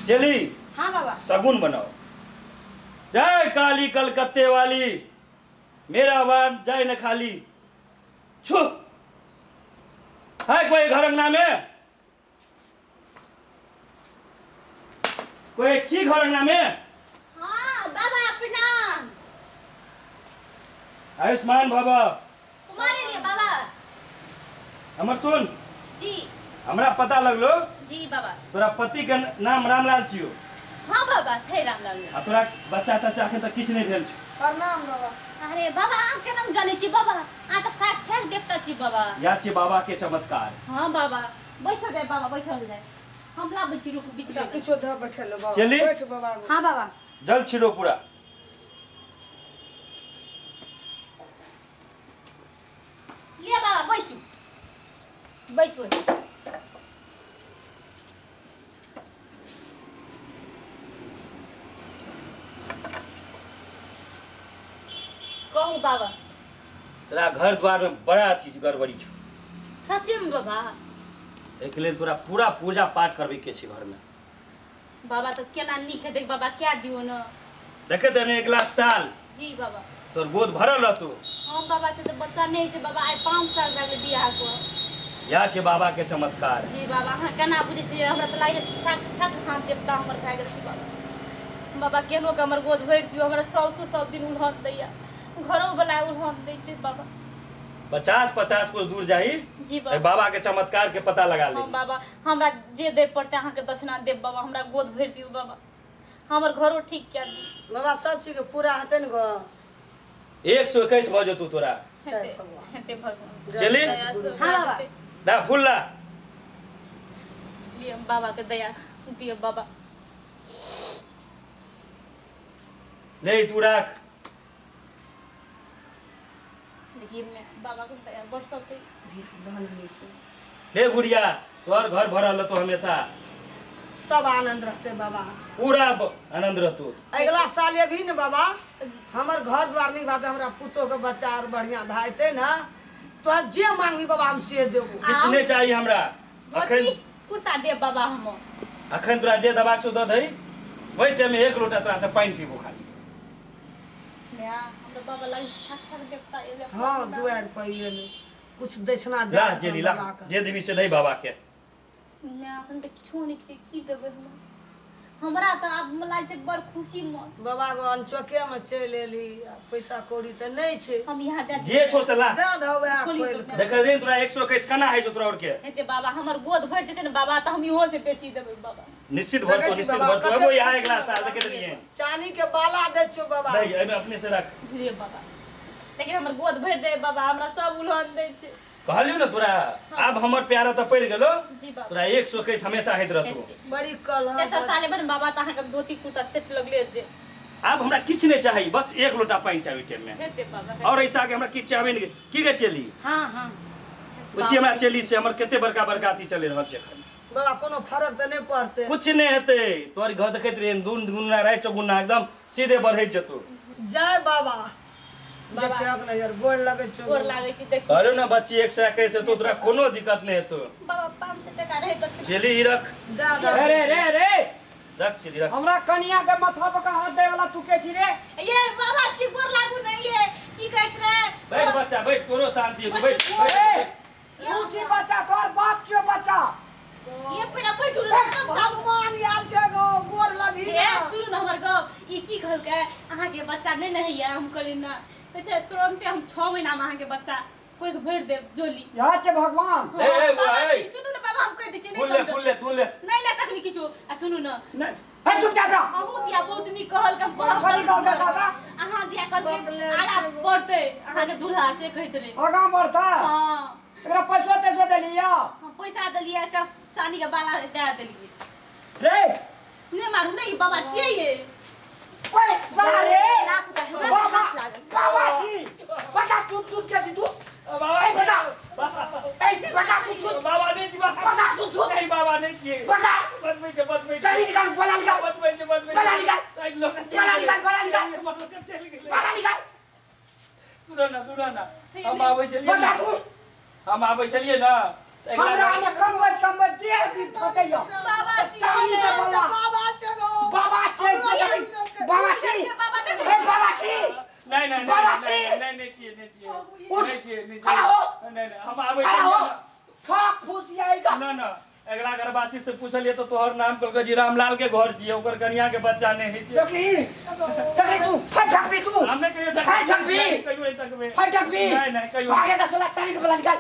चली। हाँ बाबा। सगुन बनाओ। जय काली कलकत्ते वाली, मेरा वार जाए न खाली। छू है कोई घर अंगना में? कोई छी घर अंगना में? हाँ बाबा प्रणाम। आयुष्मान भव। तुम्हारे लिए बाबा। हमर सुन जी। हमरा पता लगलो जी बाबा। तोरा पति के नाम रामलाल छियो। हाँ बाबा छै रामलाल। आ तोरा बच्चा तच्चा अखन तक किछ नहीं भेल छौ। प्रणाम बाबा। अरे बाबा आम के नाम जाने छी बाबा, आ के साक्षात देवता छी बाबा। या छी बाबा के चमत्कार। हाँ बाबा बैठो दे बाबा, बैठो दे। हम लाबै छी रुकू बीच में। किछो ध बैठलो बाबा। चली। बैठ बाबा। हाँ बाबा। जल छिड़ो पूरा। ले बाबा बैसू। बैसो। कहू बाबा। तोरा घर द्वार में बड़ा अथी गड़बड़ी छौ। सच्चे में बाबा? एक लेल तोरा पूरा पूजा पाठ करबे के छै घर में। बाबा तो केना नीक हेतै बाबा, क्या दियो न। देखे तने अगला साल जी बाबा। तोर गोद भरल रहतो। हम बाबा से तो बच्चा नहीं थे बाबा, आइ 5 साल भए गेलै बियाह को। या छै बाबा के चमत्कार। जी बाबा। हाँ केना बुझे छी, हमरा तो लागे साक्षात हाथ देवता हमर भए गेल छी बाबा। बाबा केनो के हमर गोद भरि दियो, हमरा साउसो सब दिन उल्हन दैया, घरो वाला उल्हन दै छै बाबा। 50-50 कोस दूर जाही। जी बाबा। बाबा के चमत्कार के पता लगा ले। हम बाबा हमरा जे दे पड़ते अहाँ के दक्षिणा देब बाबा, हमरा गोद भरि दियो बाबा, हमर घरो ठीक कर दी बाबा। सब चीज के पूरा हेतै न ग। 121 भ जतू तोरा। हेते भगवान। चली। हाँ बाबा। दा फूल ला। लिए बाबा के दया दियो बाबा। ले तू रख। देखिए मैं बाबा को दया बरसते। ले गुड़िया, तोहर घर भरल रहतो हमेशा। सब आनंद रहते बाबा, पूरा आनंद रहतो। अगला साल ये भी न बाबा हमर घर द्वार नहीं बात, हमरा पुतो के बच्चा और बढ़िया भाईते ना, तो जे मांगबी बाबा हम से देबो। किछ नहीं चाहिए हमरा। अखन कुर्ता दे बाबा हम। अखन तोरा जे दबाक छौ द दही, ओइ टाइम में 1 लोटा तोरा से पानी पीबो खाली। मैं हमरा बाबा लग साक्षात देवता ये। हां दुआर पइए ने कुछ दक्षिणा दे। ला जेली ला, जे देवी से दही बाबा के। मैं अपन त किछो नहीं छै, की देबै हम। हमरा त अब मला छै बड़ खुशी मन। बाबा गो अनचोके में चल एली, पैसा कौड़ी त नहीं छै। हम यहाँ दे जे छौ से ला। दे दवे खोली खोल तो। देख रे तोरा 121 कना है जो तोरा और के। हेते बाबा हमर गोद भर जेते न बाबा, त हम इहो से बेसी देबै बाबा। निश्चित भर तो निश्चित भर तो। एगो यहाँ अगला साल देखे रहिए। चांदी के बाला दे छो बाबा। नहीं एमे अपने से रख। धीरे बाबा, लेकिन हमर गोद भर दे बाबा, हमरा सब उल्हन दै छै। कहलियो ना तोरा, अब हमर प्यारा त पड़ गेलो। जी बाबा। तोरा 121 हमेशा हैत रहतो। बड़ी कल तेसर साले बन बाबा त अहाँ के धोती कुर्ता सेट लगले दे। अब हमरा किछ नहीं चाहिए, बस 1 लोटा पानी चाहिए टाइम में। हेते बाबा। और ऐसा के हमरा किछ चाहबे नहीं। की के चली? हां हां। पूछी हमरा चली से हमर केते बड़का बड़का अथी चले रहल छै एखन। बाबा कोनो फर्क त नहीं पड़ते। कुछ नहीं हेते। तोर घर देखैत रहे दून गुना राय चौगुना एकदम सीधे बढ़ै जतो। जय बाबा। बाबा। देखिए अपना यार गोड़ लगे छो। गोर लागै छी देख। अरे ना बच्ची 121 से तो तोरा कोनो दिक्कत नहीं हेतो। बाबा 500 टका रहे त छै। चली ही रख। दे दे। रे रख चली रख। हमरा कनिया के माथा पर हाथ दे वाला तू के छी रे? ये बाबा छी गोर लागू नहीं है, की कहत रे? बैठ बच्चा बैठ, तोरो शांति हो बैठ ए, बैठ। तू छी बच्चा, तोर बाप छियो बच्चा। ये पहले बैठू रे एकदम जाऊ। भगवान यार छे गो गोड़ लगी हे ना। सुन न हमर गप, ई की कहल के अहाँ के बच्चा नहीं नहीं है, हम कहली ना कहै तुरंते हम 6 महीना में अहाँ के बच्चा कोई के भर देब जोली। यहाँ छे भगवान। ए ए बाबा ए जी सुनू न बाबा, हम कह दै छी फूल नहीं ले समझ फूल ले फूल ले। नहीं ले तकनी किछो। आ सुनू न नहीं है चुप जा रहा। अहू दिया बहुत नी कहल कम कहल कथी कहल के बाबा? अहाँ दिया कहल के आगा पड़ते अहाँ के दूल्हा से कहत रे। आगा बढ़ता। हां एकरा पैसा तैसे दे लिया। हम पैसा देलिए, एकटा चांदी के बाला दे देलिए। रे नहीं मारू नहीं बाबा छिए ये पैसा रे बाबा। लागल। बाबा छी बच्चा चुप के छी तू। बाबा ए बच्चा, बाबा ए बच्चा चुप। बाबा नहीं जी बाबा। बच्चा चुप। नहीं बाबा नहीं किए। बच्चा बच में चली निकाल, बोला निकाल। बच में बाला निकाल। एक लोग बाला निकाल, बाला निकाल। चल गए। बाला निकाल। सुनो ना हम आवे चलिए बच्चा ना। तू हम आवे चलिए ना। हमरा ने कम दे दी ठोकैयो। बाबा जी चांदी के बाला। बाबा नहीं नहीं बवासी। नहीं चाहिए नहीं चाहिए उठ, नहीं चाहिए नहीं खड़ा हो। नहीं नहीं हम आवे खड़ा हो ठोक फूस आएगा ना ना अगला घरवासी से पूछलिए तो तोहर नाम कहलक जी रामलाल के घर छिए ओकर कन्या के बच्चा नहीं छै देखी तू फटक भी तू हमने कहियो फटक भी फटक भी नहीं नहीं कहियो आगे का 16 चालीस बोला निकाल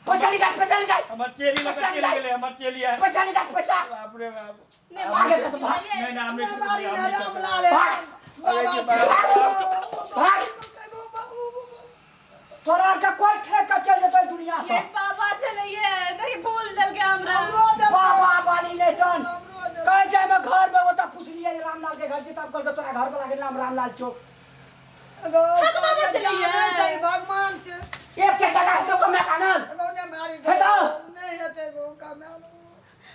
पैसा निकाल हमर चेली लगा के गेले हमर चेली है पैसा निकाल पैसा बाप रे बाप मैं आगे का तो भाग नहीं नहीं हमने मारी ना रामलाल भाग तोरा का कोई ठेका चल जतै दुनिया से बाबा चलिए नहीं भूल जल के हमरा बाबा वाली ले टन कह जाए मैं घर में होता पूछ लिया रामलाल के घर जे तब कल तोरा घर पर नाम रामलाल चौक भगवान एक से टका तो कम कानल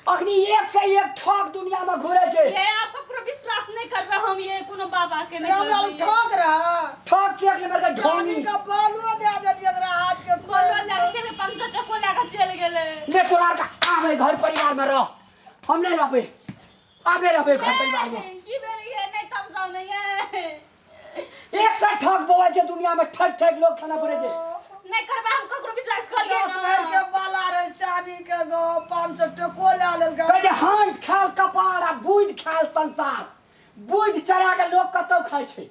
अग्नि एक से एक ठोक दुनिया में घुरे छे ये आप ककरो विश्वास नहीं करबे हम ये कोनो बाबा के नहीं रामलाल करबे ठोक रहा ठोक चेक ले मेरे ढोंगी जानी का बालुआ दे देली एकरा हाथ के बोलो लग चले 500 टको लगा चल गेले ले तोरा का आवे घर परिवार में रह हम नहीं रहबे आबे रहबे घर परिवार में की बेरी है नहीं तब जाओ नहीं है एक से ठोक बोवे छे दुनिया में ठक ठक लोग खाना करे छे नहीं करबे हम ककरो विश्वास करिए 10 भर के बाला रे चांदी के गो 500 टको ले लेलका कहे हाथ खाल कपार आ बुध खाल संसार बुध चरा के लोग कतौ खाय छे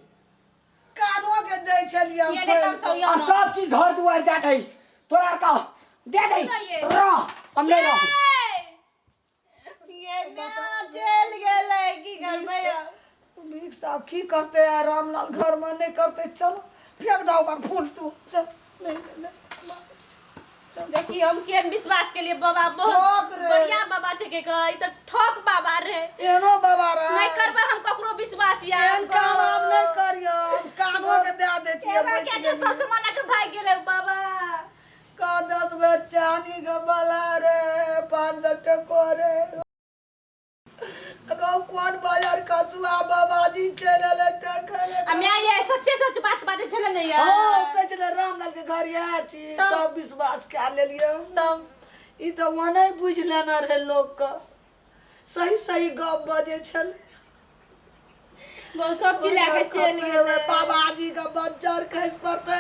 कानो के दे छलिए ये नहीं तब जाओ आ सब चीज घर दुआर दे दई तोरा का दे दई रह हम नहीं रह ये ना चल गेले की करबे मीक साहब की करते हैं रामलाल घर में नहीं करते चलो फेंक दो कर फूल तू चल नहीं देखिए हम केन विश्वास के लिए बाबा ठोक बहुत रे। बढ़िया बाबा छे के कही तो ठोक बाबा रे एनो बाबा रे नहीं करबे हम ककरो विश्वास या एन काम आप नहीं करियो कानो के दे देती है तेरा क्या के सस माला के भाई गेले बाबा का 10 में चांदी का बाला रे 500 टको रे अगो कौन बाजार का सुआ बाबाजी चले टकले हम ये सच्चे सच बात चले नहीं है हां कचले रामलाल के घर या छी तब विश्वास कर ले लियो तब ई तो वो नहीं बुझ लेना रे लोग का सही सही गप बजे छल वो सब चीज लेके चल गेले बाबाजी का बच्चर कैस पड़ते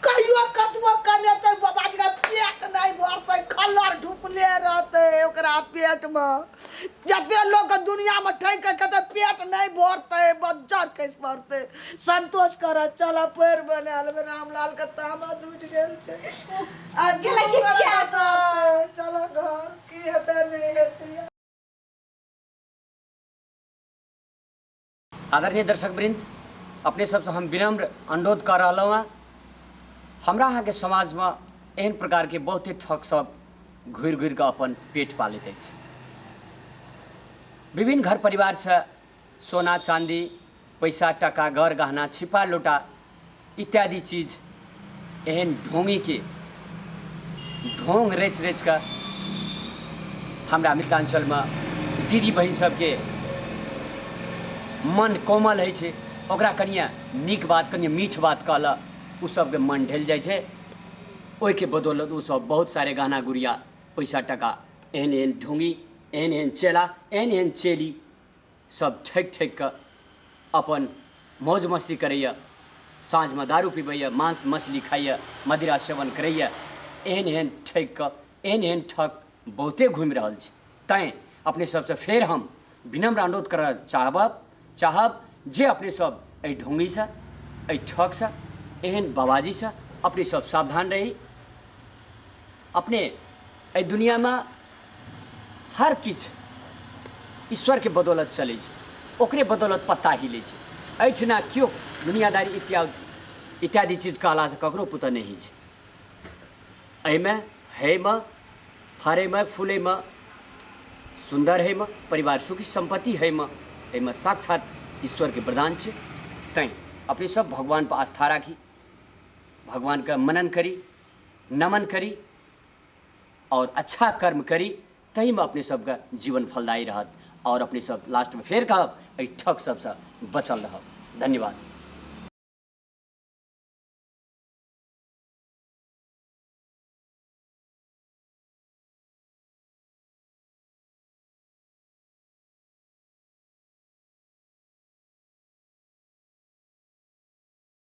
कहियो कतबो कमेते बाबाजी का पेट नहीं भरते खल्लर ढुकले रहते ओकरा पेट में जते लोग दुनिया में ठैक के कहते पेट नहीं भरते बच्चर कैस पड़ते संतोष कर चल पैर बनाल रामलाल का तामा छूट गेल छे आ गेला किसिया चलो घर की हेते नहीं हेते आदरणीय दर्शक वृंद अपने सबसे हम विनम्र अनुरोध कर रहा हूँ हमरा यहाँ के समाज में एहन प्रकार के बहुते ठग सब घुर घुर के अपन पेट पालैत अछि विभिन्न घर परिवार से सोना चांदी पैसा टका गहर गहना छिपा लोटा इत्यादि चीज एहन ढोंगी के ढोंग रेच रेच कर हमरा मिथिलांचल में दीदी बहन सबके मन कोमल है छे ओकरा कनिया नीक बात कनिया मीठ बात कहला उ सबके मन ढल जाइ छे ओहि के बदौलत उ सब बहुत सारे गहना गुड़िया पैसा टका एहन एहन ढोंगी एहन एहन चेला एहन एहन चेली सब ठक ठक के अपन मौज मस्ती करैया साँझ में दारू पीबैया मांस मछली खाइया मदिरा सेवन करैया एहन एहन ठक के एहन एहन ठक बहुते घूमि रहल छै तैं अपने सबसे फेर हम विनम्र अनुरोध करऽ चाहब जे अपने सब एहि ढोंगी से एहि ठग से एहन बाबाजी से अपने सब सावधान रही अपने एहि दुनिया में हर किछ ईश्वर के बदौलत चलै छै ओकरे बदौलत पत्ता हिले छै एहिठिना केओ दुनियादारी इत्यादि चीज कहला से ककरो पुतऽ नहि छै एहिमे हैमे फड़ैमे फूलैमे सुंदर है परिवार सुखी संपत्ति है एहिमे साक्षात ईश्वर के वरदान छै तैं अपने सब भगवान पर आस्था राखी भगवान का मनन करी नमन करी और अच्छा कर्म करी तही में अपने सबका जीवन फलदायी रहत और अपने सब लास्ट में फेर कहब एहि ठग सबसे बचल रहब धन्यवाद।